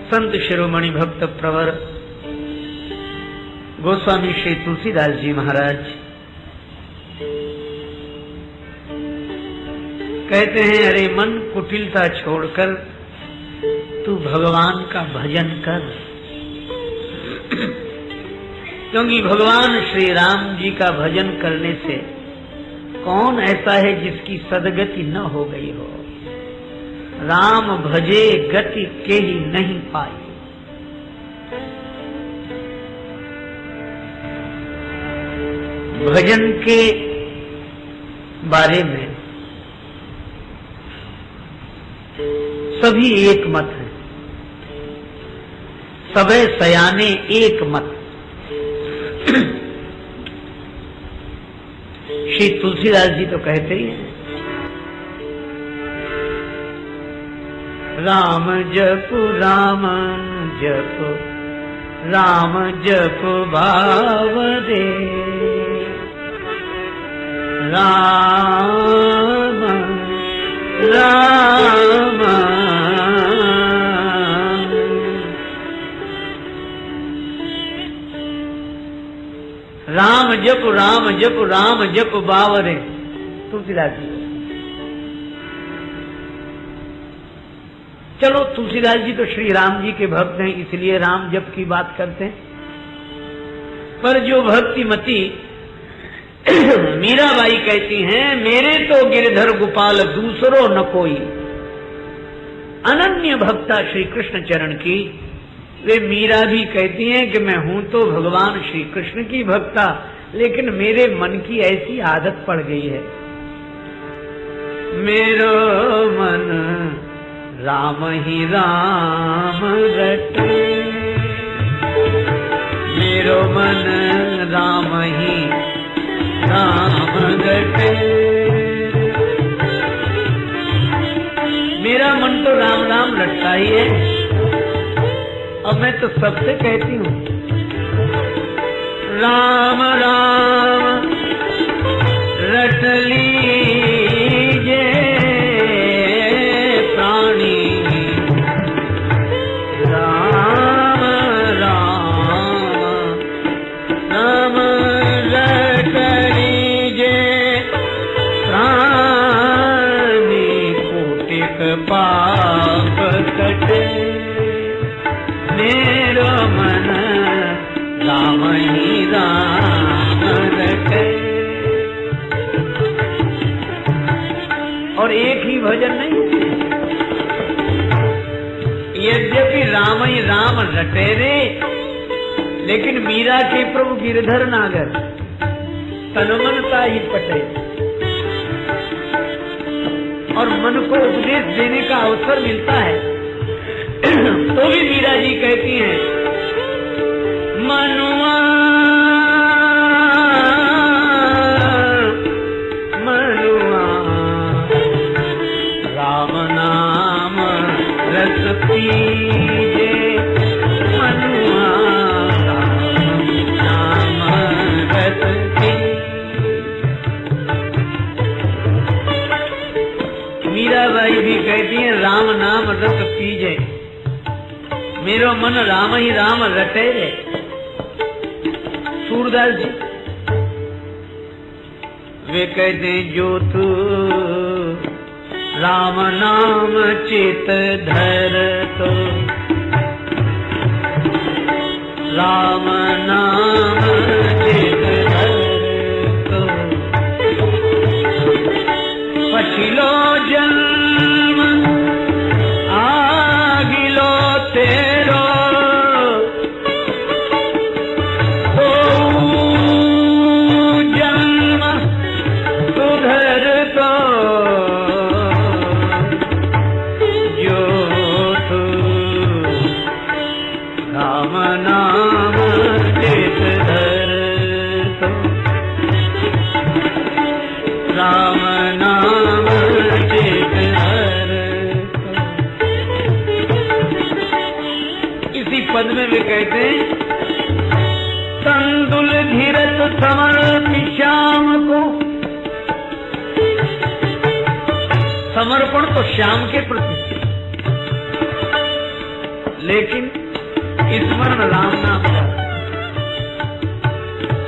संत शिरोमणि भक्त प्रवर गोस्वामी श्री तुलसीदास जी महाराज कहते हैं, अरे मन कुटिलता छोड़कर तू भगवान का भजन कर। क्योंकि भगवान श्री राम जी का भजन करने से कौन ऐसा है जिसकी सदगति न हो गई हो। राम भजे गति के ही नहीं पाई। भजन के बारे में सभी एक मत है, सबे सयाने एक मत। श्री तुलसीदास जी तो कहते ही हैं, राम जप राम जप भाव दे, राम राम राम जप राम जप बावरे। तुलसीदास जी। चलो, तुलसीदास जी तो श्री राम जी के भक्त हैं, इसलिए राम जप की बात करते हैं। पर जो भक्तिमती मीराबाई कहती हैं, मेरे तो गिरधर गोपाल दूसरो न कोई। अनन्य भक्ता श्री कृष्ण चरण की, वे मीरा भी कहती हैं कि मैं हूं तो भगवान श्री कृष्ण की भक्ता, लेकिन मेरे मन की ऐसी आदत पड़ गई है। मेरो मन राम ही राम रटे, मेरो मन राम ही राम रटे। मेरा मन तो राम राम रटता ही है। अब मैं तो सबसे कहती हूँ, राम राम रट लीजे प्राणी, राम राम राम रट लीजे प्राणी, कोटिक पाप कटे। मेरो मन राम ही राम रटे। और एक ही भजन नहीं, यद्यपि राम ही राम रटे रे, लेकिन मीरा के प्रभु गिरधर नागर तनमनता ही पटे। और मन को उपदेश देने का अवसर मिलता है तो भी मीरा जी कहती हैं, मनुआ मनुआ राम नाम रस पीजे, मनुआ राम नाम रस पीजे। मीराबाई भी कहती हैं, राम नाम रस पीजे, मेरो मन राम ही राम रटे रे। सूरदास जी वे कहते, जो तू राम नाम चित धर तो, राम नाम चित धर तो, पछिलो जन्म आगिलो तेरो, पद में वे कहते हैं, तंदुल धीरत समर्पि श्याम को। समर्पण तो श्याम के प्रति, लेकिन स्मरण राम नाम का।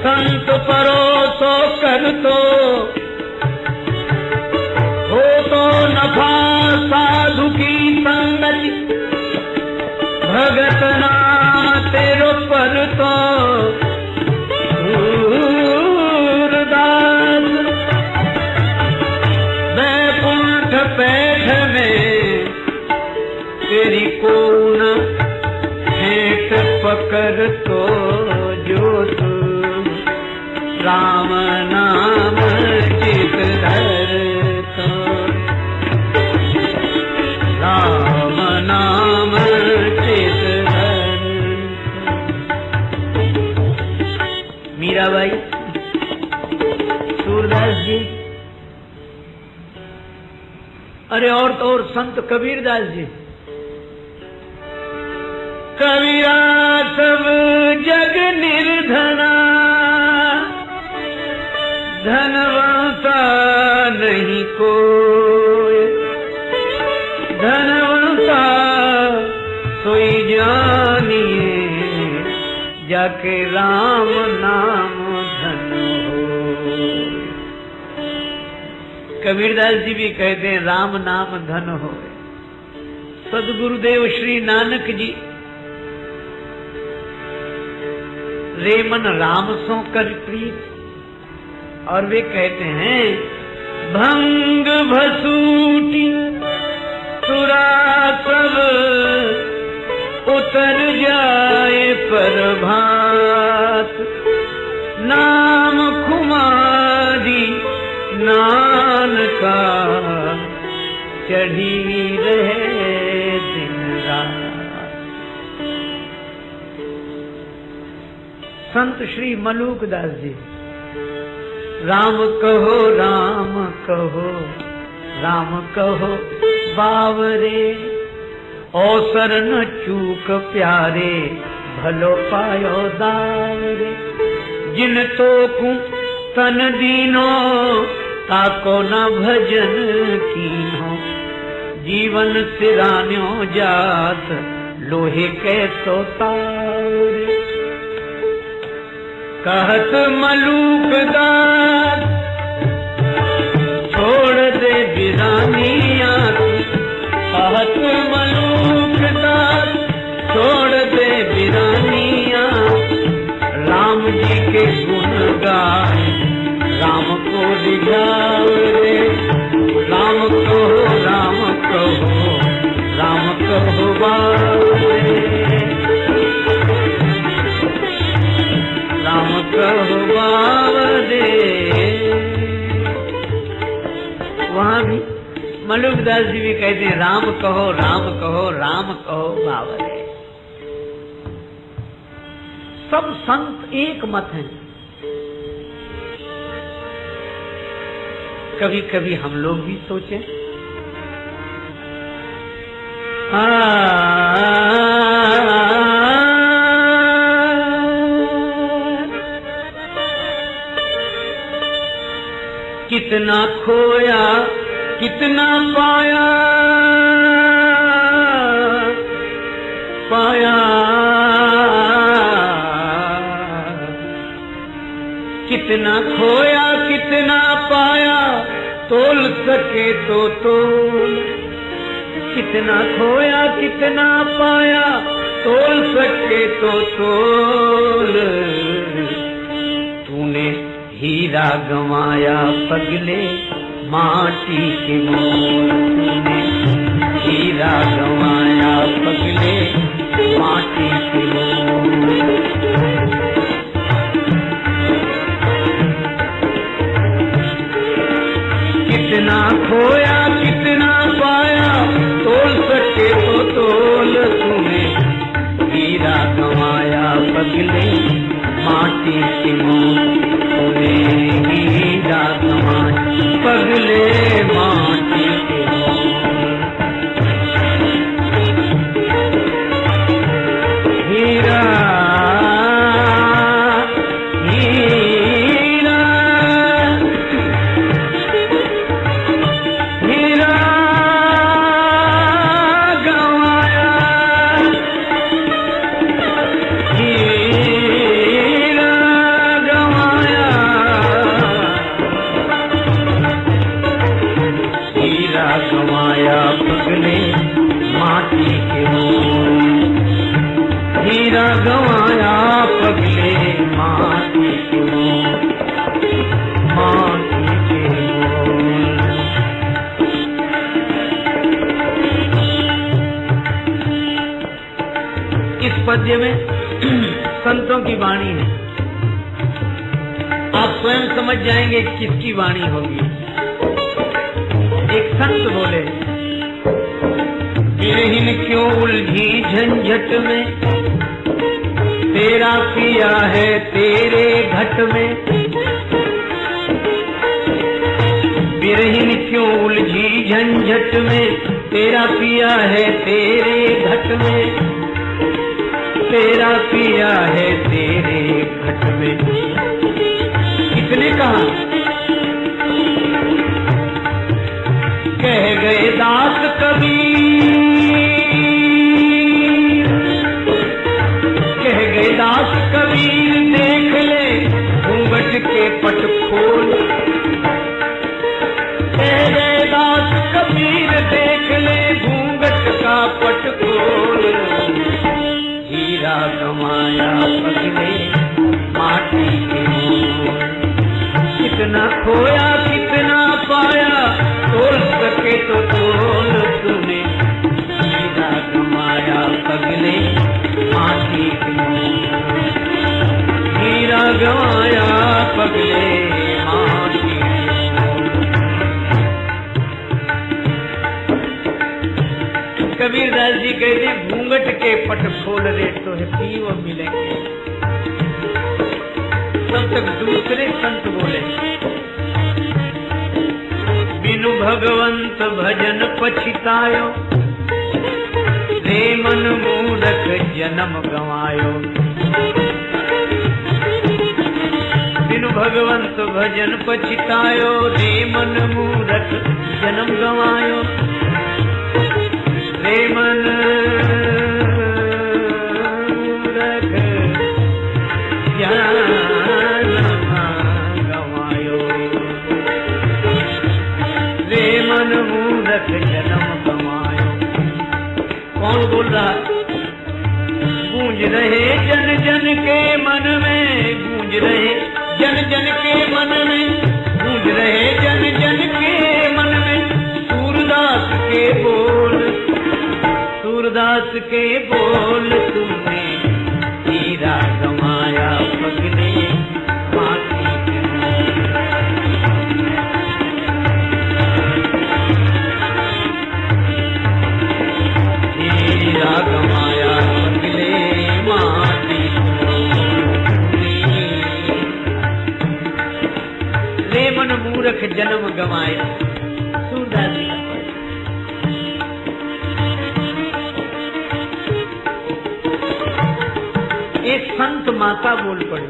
संत परोसो कर हो तो नफा साधु की संगति, भगत नाम तेरो पर तो वैकुंठ पैठ में तेरी को न भेंट पकड़ तो जो तू राम नाम चित धर तो, राम नाम चित धर। मीराबाई, सूरदास जी, अरे और तो और संत कबीरदास जी। कबीरा सब जग निर्धना, धनवंता नहीं कोई, धनवंता सोई जानिए जाके राम नाम धन हो। कबीरदास जी भी कहते हैं राम नाम धन हो। सदगुरुदेव श्री नानक जी रे मन राम सो कर प्रीत, और वे कहते हैं भंग भसूटी तुरा सब उतर जाए प्रभात, नाम खुमारी नानका चढ़ी रहे दिन रात। संत श्री मलूक दास जी, राम कहो राम कहो राम कहो बावरे, अवसर न चूक प्यारे भलो पायो दावरे, जिन तो कु तन दीनो ताको न भजन कीनो, जीवन सिरान्यो जात लोहे के तो तावरे। कहत मलूक दास छोड़ दे बिरानिया, कहत मलूक दास छोड़ दे बिरानिया, राम जी के गुण गाए राम को रिझाओ रे, राम कहो राम कहो राम कहो बारे, राम कहो बारे। वहां भी मलुकदास जी भी कहते हैं राम कहो राम कहो राम कहो बावरे। सब संत एक मत हैं। कभी कभी हम लोग भी सोचें, कितना खोया कितना पाया पाया, कितना खोया कितना पाया तोल सके तो तोल, कितना खोया कितना पाया तोल सके तो तोल, तूने हीरा गंवाया पगले माटी के मोल, तूने हीरा गंवाया पगले माटी के मोल। कितना खोया कितना पाया तोल सके तो तोल, तूने हीरा गंवाया पगले माटी के मोल, तूने हीरा गंवाया पगले माटी के मोल। हीरा गवाया पगले माटी के मोल, माटी के मोल। इस पद्य में संतों की वाणी है। आप स्वयं समझ जाएंगे किसकी वाणी होगी। एक संत बोले, विरहीन क्यों उलझी झंझट में, तेरा पिया है तेरे घट में। विरहीन क्यों उलझी झंझट में, तेरा पिया है तेरे घट में, तेरा पिया है तेरे घट में। किसने कहा? कह गए दास कबीर, कह गए दास कबीर, देख ले घूंघट के पट खोल। कह गए दास कबीर, देख ले घूंघट का पट खोल। हीरा गवाया पगले माटी के मोल, कितना खोया कितना पाया, तोल सके तो तोल तूने। हीरा गवाया पगले माटी के मोल, हीरा गवाया पगले माटी के मोल। कबीरदास जी कहते घूंघट के पट खोल रे, तो है पीव मिलेंगे। तब तक दूसरे संत बोले, बिनु भगवंत भजन पछितायो, रे मन मूरख जन्म गवायो। बिनु भगवंत भजन पछितायो, रे मन मूरख जन्म गवायो। रे मन मूरख जन्म गवायो, रे मन मूरख जन्म गवायो। कौन बोल रहा? गूंज रहे जन जन के मन में, गूंज रहे जन जन के मन में, गूंज रहे जन जन के मन में। सूरदास के बोल, सूरदास के बोल, तुमने हीरा गवाया पगले माटी के मोल। हीरा गवाया पगले माटी के मोल। रे मन मूरख जन्म गवाया। सूरदास जी का एक संत माता बोल पड़ी,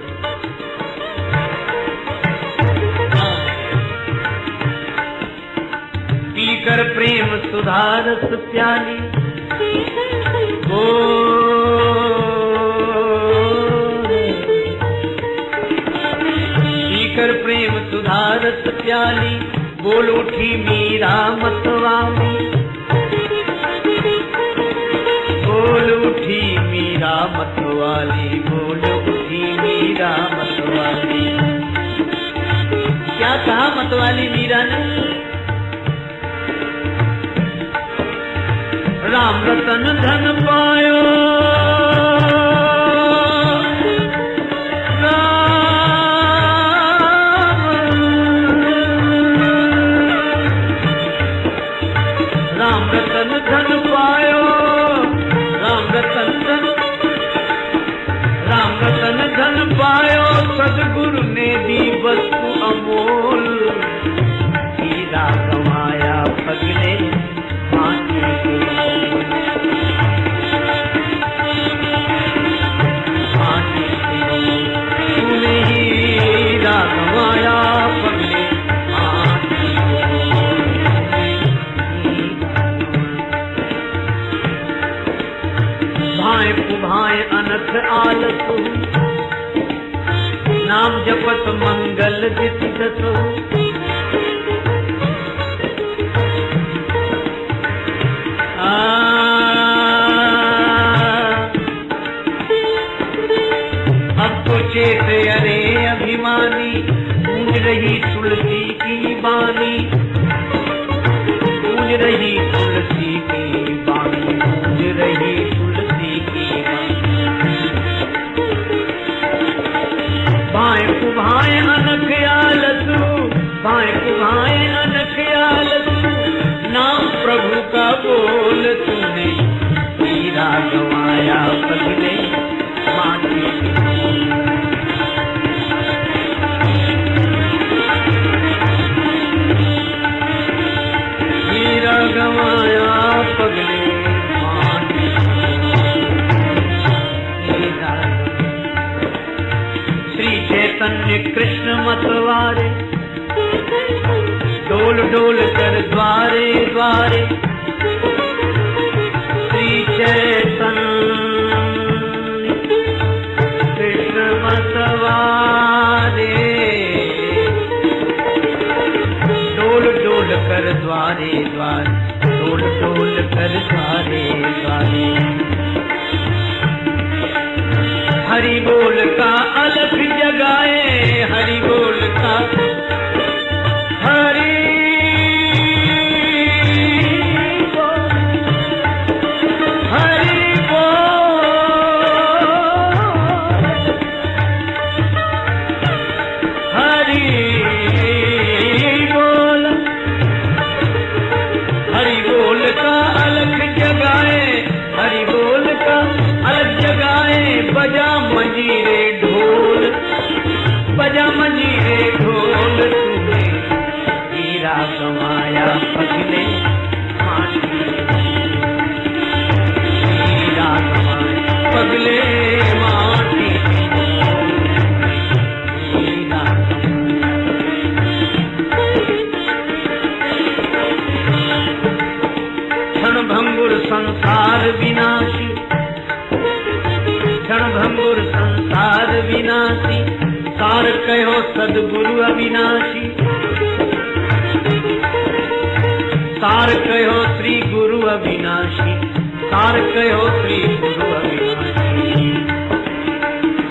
पीकर प्रेम सुधारस प्याली, पीकर प्रेम सुधारस प्याली, बोल उठी मीरा मतवाली। बोल उठी मीरा मतवाली, बोल उठी मीरा मतवाली। क्या कहा मतवाली मीरा ने? राम रतन धन पायो, राम रतन धन पायो, राम रतन धन पायो, सदगुरु ने दी वस्तु अमोल। हीरा गवाया पगले माटी के मोल, माटी के मोल। तूने हीरा गवाया पगले माटी के मोल। भाए पुभाए अनथ आलसु, नाम जपत मंगल दिसु। पगले माटी हीरा गवाया पगले माटी हीरा। श्री चैतन्य कृष्ण मतवारे डोल डोल कर द्वारे द्वारे श्री चैतन्य कृष्ण मतवारे डोल डोल कर द्वारे द्वारे डोल डोल कर द्वारे द्वारे। हरि बोल का अलख जगाए हरि बोल का हरि बजा मंजीरे ढोल तूने हीरा गवाया पगले माटी हीरा गवाया पगले माटी हीरा। क्षण भंगुर संसार विनाशी क्षण भंगुर संसार विनाशी सार कहो सदगुरु अविनाशी सार कहो श्री गुरु अविनाशी सार कहो श्री गुरु अविनाशी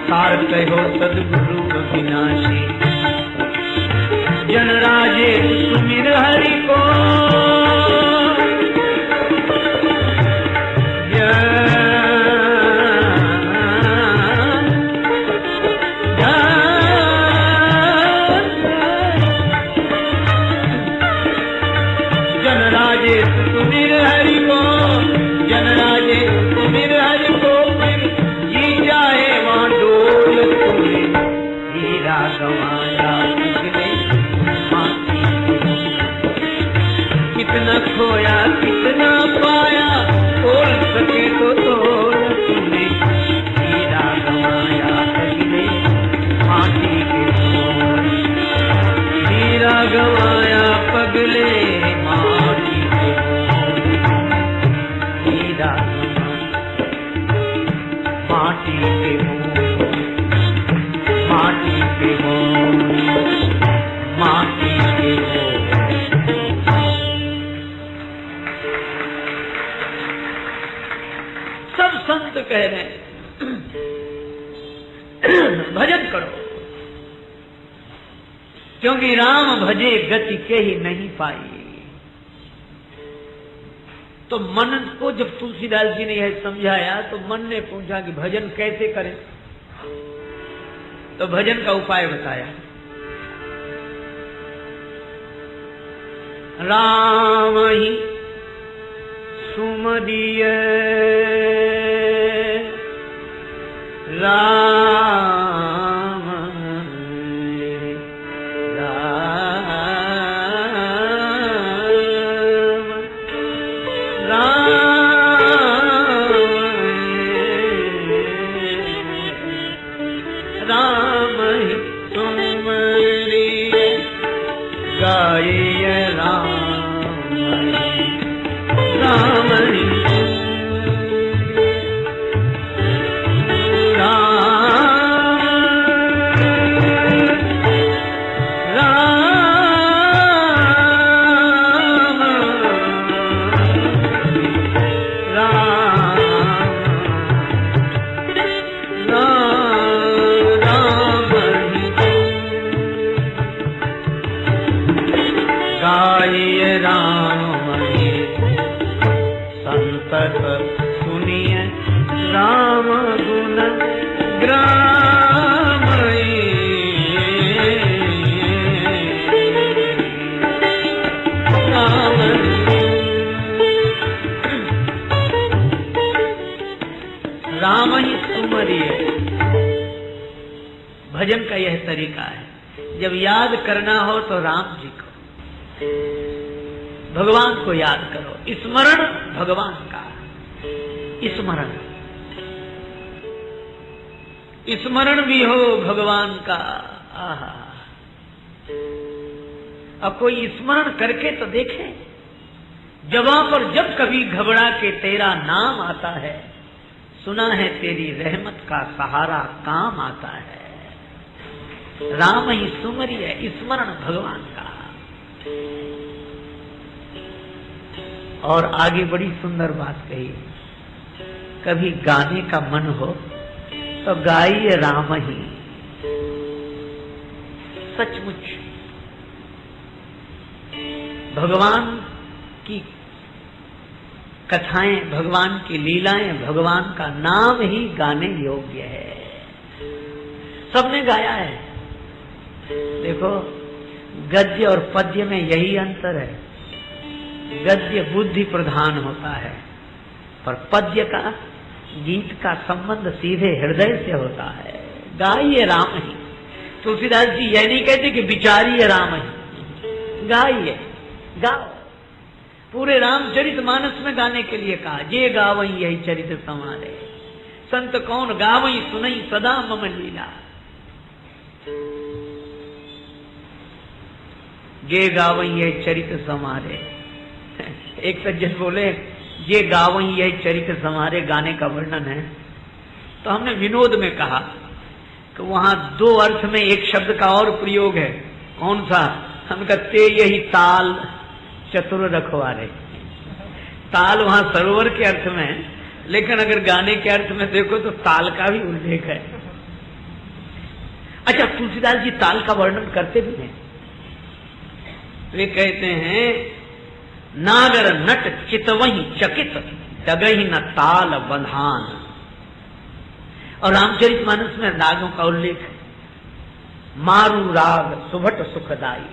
सार कहो सदगुरु अविनाशी। जन राजे सुमिर हरि को खोया कितना पाया तोल सके तो तोल तूने हीरा गवाया पगले माटी के मोल हीरा गवाया पगले माटी के मोल हीरा माटी के मोल माटी के मोल माटी के मोल। संत कह रहे हैं भजन करो क्योंकि राम भजे गति के ही नहीं पाई। तो मन को जब तुलसीदास जी ने यह समझाया तो मन ने पूछा कि भजन कैसे करें, तो भजन का उपाय बताया। राम ही सुमरिय राम राम राम ही सुमरिय गाय राम राम ही सुनिए राम गुण ग्राम राम ही सुमरिय। भजन का यह तरीका है, जब याद करना हो तो राम जी को, भगवान को याद करो। स्मरण भगवान का, स्मरण स्मरण भी हो भगवान का। आहा, अब कोई स्मरण करके तो देखे। जवां पर जब कभी घबरा के तेरा नाम आता है, सुना है तेरी रहमत का सहारा काम आता है। राम ही सुमरिय, स्मरण भगवान का। और आगे बड़ी सुंदर बात कही, कभी गाने का मन हो तो गाइए राम ही। सचमुच भगवान की कथाएं, भगवान की लीलाएं, भगवान का नाम ही गाने योग्य है। सबने गाया है। देखो, गद्य और पद्य में यही अंतर है। गद्य बुद्धि प्रधान होता है, पर पद्य का, गीत का संबंध सीधे हृदय से होता है। गाइए राम ही। तुलसीदास जी यह नहीं कहते कि विचारिए राम ही, गाइए, गाओ। पूरे रामचरित मानस में गाने के लिए कहा, जे गावई यही चरित समारे, संत कौन गावई सुनई सदा मम लीला। जे गावई यही चरित समारे। एक सज्जन बोले, जे गावई यही चरित समारे गाने का वर्णन है। तो हमने विनोद में कहा कि वहां दो अर्थ में एक शब्द का और प्रयोग है। कौन सा? हम कहते यही ताल चतुर रखवारे। ताल वहां सरोवर के अर्थ में है, लेकिन अगर गाने के अर्थ में देखो तो ताल का भी उल्लेख है। अच्छा, तुलसीदास जी ताल का वर्णन करते भी हैं। वे कहते हैं, नागर नट चितवही चकित डगही न ताल बंधान। और रामचरितमानस में रागों का उल्लेख है। मारू राग सुभट सुखदाई,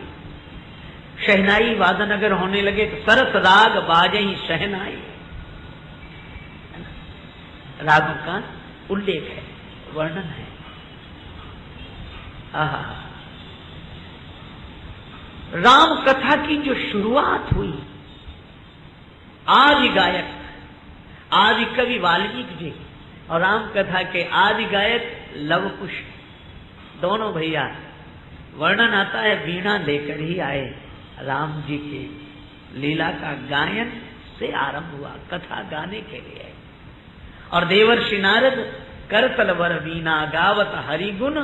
शहनाई वादन अगर होने लगे तो सरस राग बाजही शहनाई। रागों का उल्लेख है, वर्णन है। आहा, राम कथा की जो शुरुआत हुई, आदि गायक, आदि कवि वाल्मीकि जी और राम कथा के आदि गायक लव कुश, दोनों भैया। वर्णन आता है वीणा लेकर ही आए, राम जी की लीला का गायन से आरंभ हुआ, कथा गाने के लिए। और देवर्षि नारद करतल वर वीणा गावत हरिगुण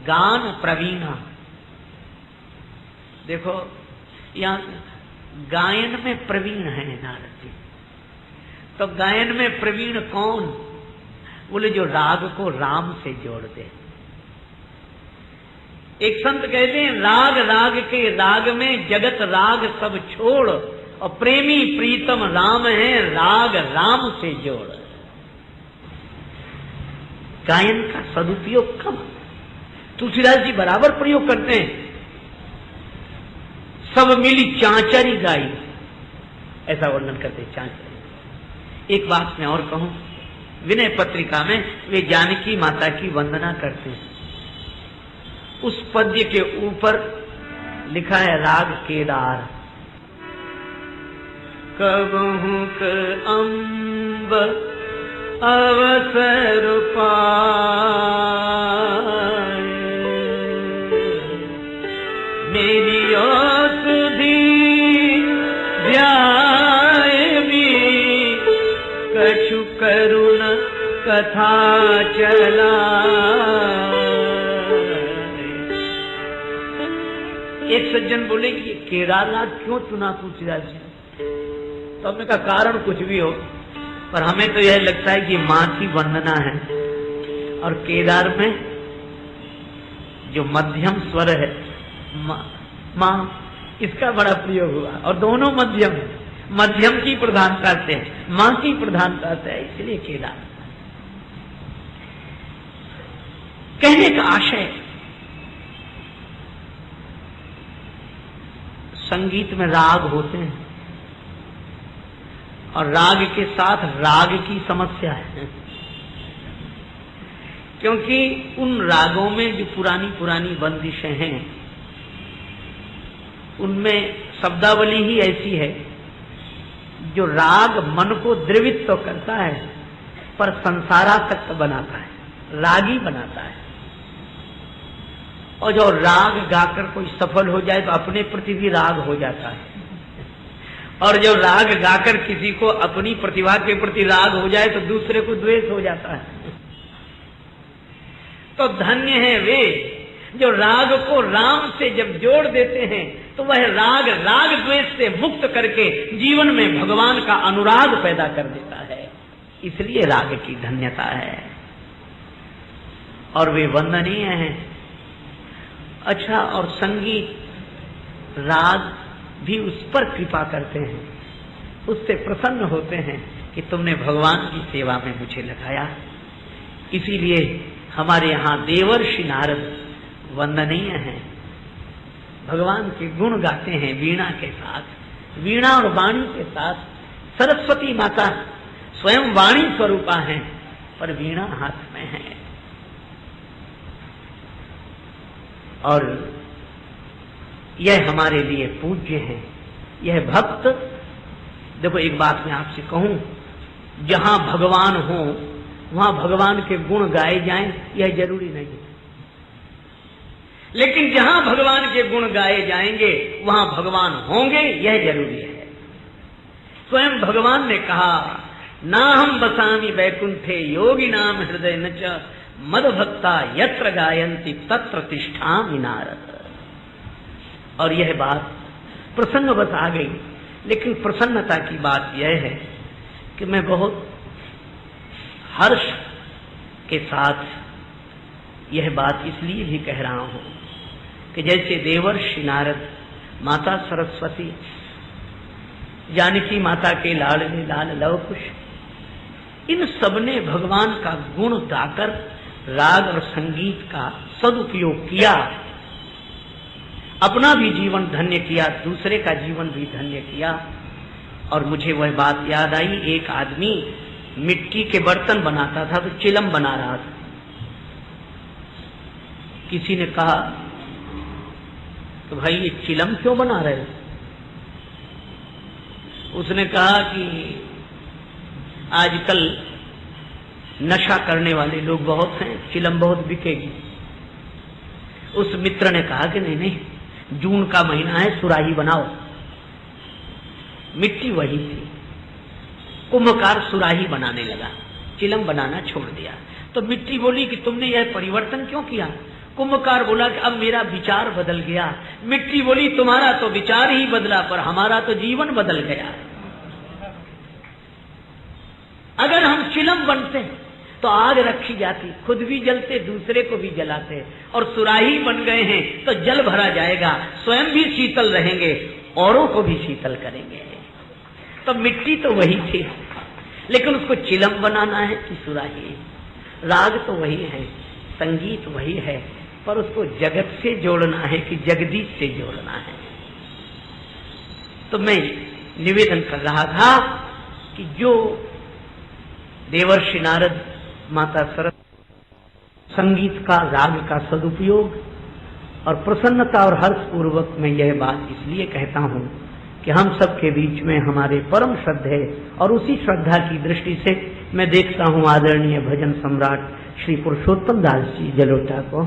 गान प्रवीणा। देखो, यहाँ गायन में प्रवीण है नारद जी। तो गायन में प्रवीण कौन? बोले जो राग को राम से जोड़ दे। एक संत कहते हैं, राग राग के राग में जगत राग सब छोड़, और प्रेमी प्रीतम राम है राग राम से जोड़। गायन का सदुपयोग कब? तुलसीदास जी बराबर प्रयोग करते हैं। सब मिली चांचरी गाई, ऐसा वर्णन करते हैं, चांचरी। एक बात मैं और कहूं, विनय पत्रिका में वे जानकी माता की वंदना करते हैं। उस पद्य के ऊपर लिखा है राग केदार। कबहू क अम्ब अवसर पाए, मेरी कछु करुण कथा चला। एक सज्जन बोले कि केदार राग क्यों चुना तुलसीदास जी? तो हमने कहा कारण कुछ भी हो, पर हमें तो यह लगता है कि माँ की वंदना है, और केदार में जो मध्यम स्वर है माँ, इसका बड़ा प्रयोग हुआ। और दोनों मध्यम है, मध्यम की प्रधानता से, मां की प्रधानता से, इसलिए केदार। कहने का आशय, संगीत में राग होते हैं और राग के साथ राग की समस्या है। क्योंकि उन रागों में जो पुरानी पुरानी बंदिशें हैं, उनमें शब्दावली ही ऐसी है जो राग मन को द्रवित तो करता है पर संसारासक्त बनाता है, रागी बनाता है। और जो राग गाकर कोई सफल हो जाए तो अपने प्रति भी राग हो जाता है, और जो राग गाकर किसी को अपनी प्रतिभा के प्रति राग हो जाए तो दूसरे को द्वेष हो जाता है। तो धन्य है वे जो राग को राम से जब जोड़ देते हैं तो वह राग राग द्वेष से मुक्त करके जीवन में भगवान का अनुराग पैदा कर देता है। इसलिए राग की धन्यता है और वे वंदनीय हैं। अच्छा, और संगीत राग भी उस पर कृपा करते हैं, उससे प्रसन्न होते हैं कि तुमने भगवान की सेवा में मुझे लगाया। इसीलिए हमारे यहाँ देवर्षि नारद वंदनीय हैं, भगवान के गुण गाते हैं वीणा के साथ, वीणा और वाणी के साथ। सरस्वती माता स्वयं वाणी स्वरूपा हैं पर वीणा हाथ में है। और यह हमारे लिए पूज्य है, यह भक्त। देखो एक बात मैं आपसे कहूं, जहां भगवान हो वहां भगवान के गुण गाए जाएं यह जरूरी नहीं है, लेकिन जहां भगवान के गुण गाए जाएंगे वहां भगवान होंगे यह जरूरी है। स्वयं भगवान ने कहा, ना हम बसामी वैकुंठे योगी नाम हृदय न च मद भक्ता यत्र गायन्ति तत्र तिष्ठामि नारद। और यह बात प्रसंग बस आ गई, लेकिन प्रसन्नता की बात यह है कि मैं बहुत हर्ष के साथ यह बात इसलिए भी कह रहा हूं कि जैसे देवर्षि नारद, माता सरस्वती, जानकी माता के लाडले लाल लव कुश, इन सबने भगवान का गुण गाकर राग और संगीत का सदुपयोग किया, अपना भी जीवन धन्य किया, दूसरे का जीवन भी धन्य किया। और मुझे वह बात याद आई, एक आदमी मिट्टी के बर्तन बनाता था तो चिलम बना रहा था। किसी ने कहा तो भाई ये चिलम क्यों बना रहे हो? उसने कहा कि आजकल नशा करने वाले लोग बहुत हैं, चिलम बहुत बिकेगी। उस मित्र ने कहा कि नहीं, जून का महीना है, सुराही बनाओ। मिट्टी वही थी, कुंभकार सुराही बनाने लगा, चिलम बनाना छोड़ दिया। तो मिट्टी बोली कि तुमने यह परिवर्तन क्यों किया? कुंभकार बोला कि अब मेरा विचार बदल गया। मिट्टी बोली तुम्हारा तो विचार ही बदला पर हमारा तो जीवन बदल गया। अगर हम चिलम बनते तो आग रखी जाती, खुद भी जलते, दूसरे को भी जलाते, और सुराही बन गए हैं तो जल भरा जाएगा, स्वयं भी शीतल रहेंगे, औरों को भी शीतल करेंगे। तो मिट्टी तो वही थी, लेकिन उसको चिलम बनाना है कि सुराही। राग तो वही है, संगीत वही है, पर उसको जगत से जोड़ना है कि जगदीश से जोड़ना है। तो मैं निवेदन कर रहा था कि जो देवर्षि नारद, माता सरस्वती, संगीत का, राग का सदुपयोग और प्रसन्नता और हर्षपूर्वक मैं यह बात इसलिए कहता हूं कि हम सबके बीच में हमारे परम श्रद्धेय, और उसी श्रद्धा की दृष्टि से मैं देखता हूं आदरणीय भजन सम्राट श्री पुरुषोत्तम दास जी जलोटा को,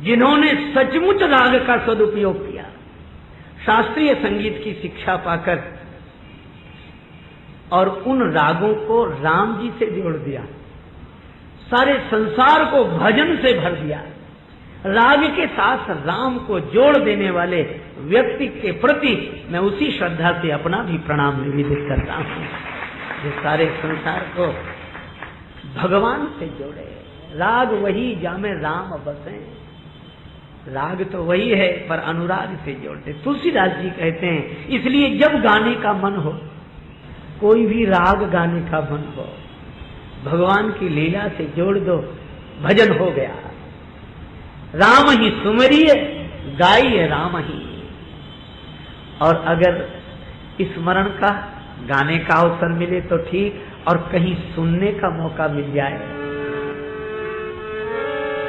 जिन्होंने सचमुच राग का सदुपयोग किया, शास्त्रीय संगीत की शिक्षा पाकर और उन रागों को राम जी से जोड़ दिया, सारे संसार को भजन से भर दिया। राग के साथ राम को जोड़ देने वाले व्यक्ति के प्रति मैं उसी श्रद्धा से अपना भी प्रणाम निवेदित करता हूं, जो सारे संसार को भगवान से जोड़े। राग वही जामे राम बसे, राग तो वही है पर अनुराग से जोड़ते। तुलसीदास जी कहते हैं, इसलिए जब गाने का मन हो, कोई भी राग गाने का मन हो, भगवान की लीला से जोड़ दो, भजन हो गया। राम ही सुमरिय गाइए राम ही। और अगर स्मरण का, गाने का अवसर मिले तो ठीक, और कहीं सुनने का मौका मिल जाए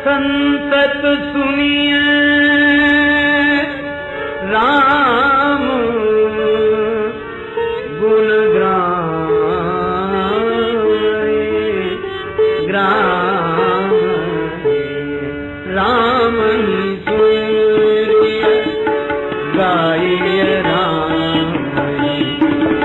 संतत सुनिए राम गुण ग्राम राम ही सूर्य गाइए राम ही सूर्य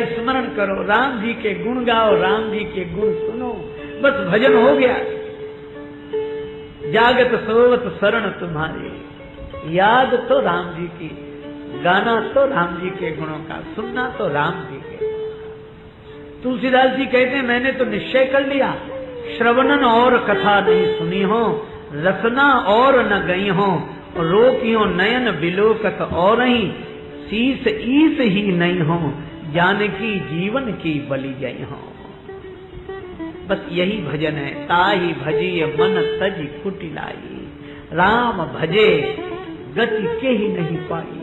स्मरण करो, राम जी के गुण गाओ, राम जी के गुण सुनो, बस भजन हो गया। जागत सोवत शरण तुम्हारी, याद तो राम जी की, गाना तो राम जी के गुणों का, सुनना तो राम जी के। तुलसीदास जी कहते हैं मैंने तो निश्चय कर लिया, श्रवणन और कथा नहीं सुनी हो, रसना और न गई हो, रोकियो नयन बिलोकत और ही, शीस ईस ही नहीं हो, जानकी जीवन की बलि गई हो। बस यही भजन है, ताही भजिय मन तज कुटिलाई, राम भजे गति के ही नहीं पाई।